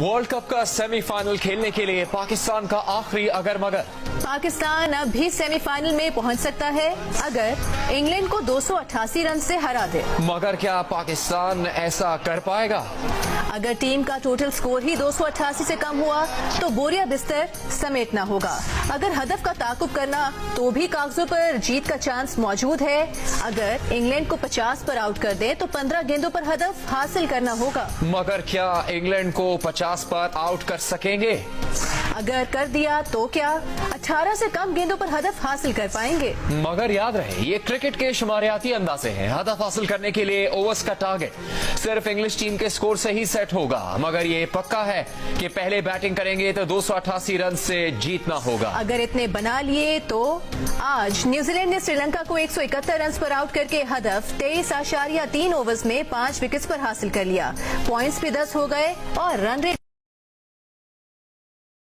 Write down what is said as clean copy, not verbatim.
World cup का semifinal खेलने के लिए पाकिस्तान का आखिरी अगर मगर। पाकिस्तान अब भी सेमीफाइनल में पहुंच सकता है अगर इंग्लैंड को 288 रन से हरा दे। मगर क्या पाकिस्तान ऐसा कर पाएगा? अगर टीम का टोटल स्कोर ही 288 से कम हुआ तो बोरिया बिस्तर समेटना होगा। अगर हदफ का ताकुब करना तो भी कागजों पर जीत का चांस मौजूद है। अगर इंग्लैंड को 50 पर आउट कर दे तो 15 गेंदों पर हदफ हासिल करना होगा। मगर क्या इंग्लैंड को 50 पर आउट कर सकेंगे? अगर कर दिया तो क्या 18 से कम गेंदों पर हदफ हासिल कर पाएंगे? मगर याद रहे ये क्रिकेट के शुमारियाती अंदाजे हैं। हदफ हासिल करने के लिए ओवर्स का टारगेट सिर्फ इंग्लिश टीम के स्कोर से ही सेट होगा। मगर ये पक्का है कि पहले बैटिंग करेंगे तो 288 रन से जीतना होगा। अगर इतने बना लिए तो आज न्यूजीलैंड ने श्रीलंका को 171 रन पर आउट करके हदफ 23.3 ओवर्स में 5 विकेट्स पर हासिल कर लिया। पॉइंट्स भी 10 हो गए और रन रेट